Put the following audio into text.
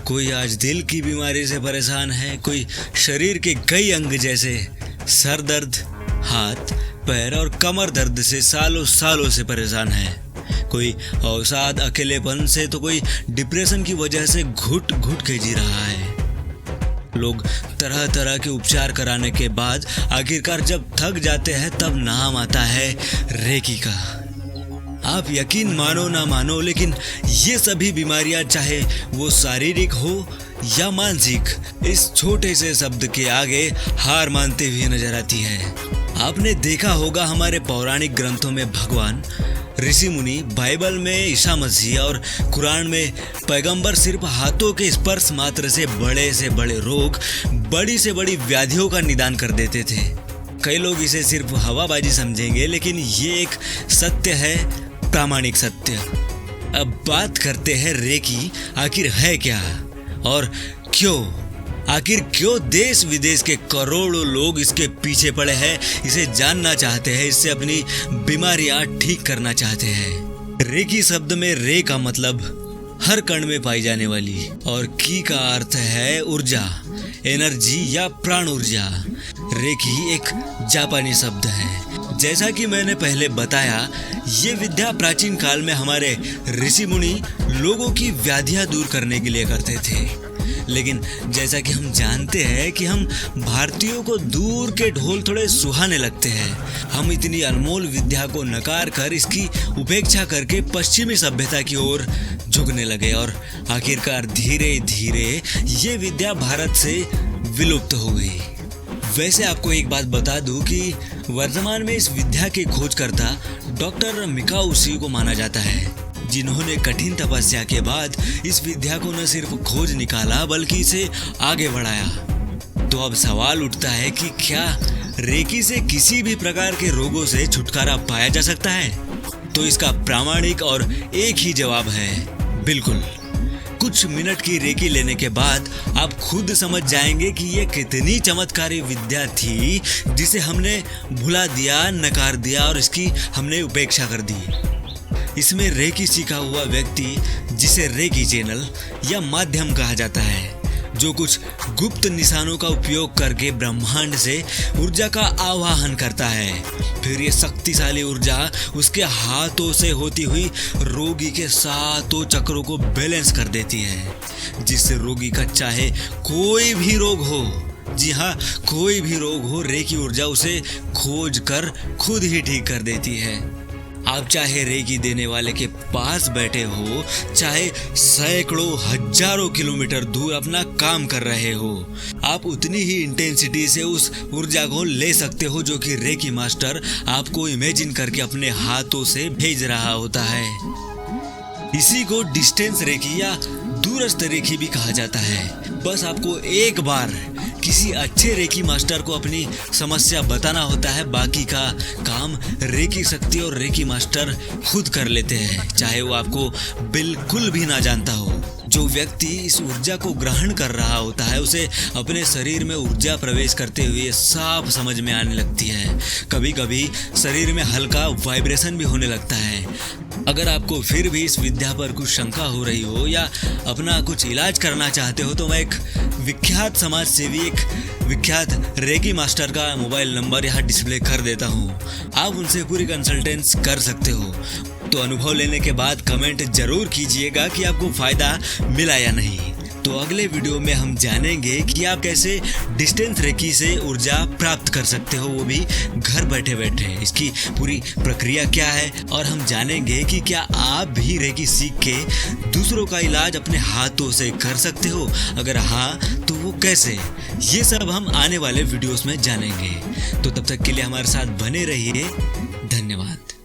कोई आज दिल की बीमारी से परेशान है, कोई शरीर के कई अंग जैसे सर दर्द, हाथ पैर और कमर दर्द से सालों सालों से परेशान है। कोई अवसाद अकेलेपन से, तो कोई डिप्रेशन की वजह से घुट घुट के जी रहा है। लोग तरह तरह के उपचार कराने के बाद आखिरकार जब थक जाते हैं तब नाम आता है रेकी का। आप यकीन मानो ना मानो, लेकिन ये सभी बीमारियां, चाहे वो शारीरिक हो या मानसिक, इस छोटे से शब्द के आगे हार मानते हुए नजर आती है। आपने देखा होगा हमारे पौराणिक ग्रंथों में भगवान, ऋषि मुनि, बाइबल में ईसा मसीह और कुरान में पैगंबर सिर्फ हाथों के स्पर्श मात्र से बड़े रोग, बड़ी से बड़ी व्याधियों का निदान कर देते थे। कई लोग इसे सिर्फ हवाबाजी समझेंगे, लेकिन ये एक सत्य है, प्रामाणिक सत्य। अब बात करते हैं रेकी आखिर है क्या और क्यों। आखिर क्यों देश विदेश के करोड़ों लोग इसके पीछे पड़े हैं, इसे जानना चाहते हैं, इससे अपनी बीमारियां ठीक करना चाहते हैं। रेकी शब्द में रे का मतलब हर कण में पाई जाने वाली और की का अर्थ है ऊर्जा, एनर्जी या प्राण ऊर्जा। रेकी एक जापानी शब्द है। जैसा कि मैंने पहले बताया, ये विद्या प्राचीन काल में हमारे ऋषि मुनि लोगों की व्याधियां दूर करने के लिए करते थे। लेकिन जैसा कि हम जानते हैं कि हम भारतीयों को दूर के ढोल थोड़े सुहाने लगते हैं। हम इतनी अनमोल विद्या को नकार कर इसकी उपेक्षा करके पश्चिमी सभ्यता की ओर झुकने लगे और आखिरकार धीरे धीरे ये विद्या भारत से विलुप्त हो गई। वैसे आपको एक बात बता दूं कि वर्तमान में इस विद्या के खोजकर्ता डॉक्टर मिकाओ उशी को माना जाता है, जिन्होंने कठिन तपस्या के बाद इस विद्या को न सिर्फ खोज निकाला बल्कि इसे आगे बढ़ाया। तो अब सवाल उठता है कि क्या रेकी से किसी भी प्रकार के रोगों से छुटकारा पाया जा सकता है? तो इसका प्रामाणिक और एक ही जवाब है, बिल्कुल। कुछ मिनट की रेकी लेने के बाद आप खुद समझ जाएंगे कि ये कितनी चमत्कारी विद्या थी, जिसे हमने भुला दिया, नकार दिया और इसकी हमने उपेक्षा कर दी। इसमें रेकी सीखा हुआ व्यक्ति, जिसे रेकी चैनल या माध्यम कहा जाता है, जो कुछ गुप्त निशानों का उपयोग करके ब्रह्मांड से ऊर्जा का आवाहन करता है। फिर ये शक्तिशाली ऊर्जा उसके हाथों से होती हुई रोगी के सातों चक्रों को बैलेंस कर देती है, जिससे रोगी का चाहे कोई भी रोग हो, जी हाँ, कोई भी रोग हो, रेकी ऊर्जा उसे खोज कर खुद ही ठीक कर देती है। आप चाहे रेकी देने वाले के पास बैठे हो, चाहे सैकड़ों हजारों किलोमीटर दूर अपना काम कर रहे हो, आप उतनी ही इंटेंसिटी से उस ऊर्जा को ले सकते हो जो कि रेकी मास्टर आपको इमेजिन करके अपने हाथों से भेज रहा होता है। इसी को डिस्टेंस रेकी या दूरस्थ रेकी भी कहा जाता है। बस आपको एक बार किसी अच्छे रेकी मास्टर को अपनी समस्या बताना होता है, बाकी का काम रेकी शक्ति और रेकी मास्टर खुद कर लेते हैं, चाहे वो आपको बिल्कुल भी ना जानता हो। जो व्यक्ति इस ऊर्जा को ग्रहण कर रहा होता है, उसे अपने शरीर में ऊर्जा प्रवेश करते हुए साफ समझ में आने लगती है। कभी कभी शरीर में हल्का वाइब्रेशन भी होने लगता है। अगर आपको फिर भी इस विद्या पर कुछ शंका हो रही हो या अपना कुछ इलाज करना चाहते हो, तो मैं एक विख्यात समाज सेवी, एक विख्यात रेकी मास्टर का मोबाइल नंबर यहाँ डिस्प्ले कर देता हूँ। आप उनसे पूरी कंसल्टेंस कर सकते हो। तो अनुभव लेने के बाद कमेंट जरूर कीजिएगा कि आपको फायदा मिला या नहीं। तो अगले वीडियो में हम जानेंगे कि आप कैसे डिस्टेंस रेकी से ऊर्जा प्राप्त कर सकते हो, वो भी घर बैठे बैठे। इसकी पूरी प्रक्रिया क्या है और हम जानेंगे कि क्या आप भी रेकी सीख के दूसरों का इलाज अपने हाथों से कर सकते हो। अगर हाँ, तो वो कैसे, ये सब हम आने वाले वीडियोस में जानेंगे। तो तब तक के लिए हमारे साथ बने रहिए। धन्यवाद।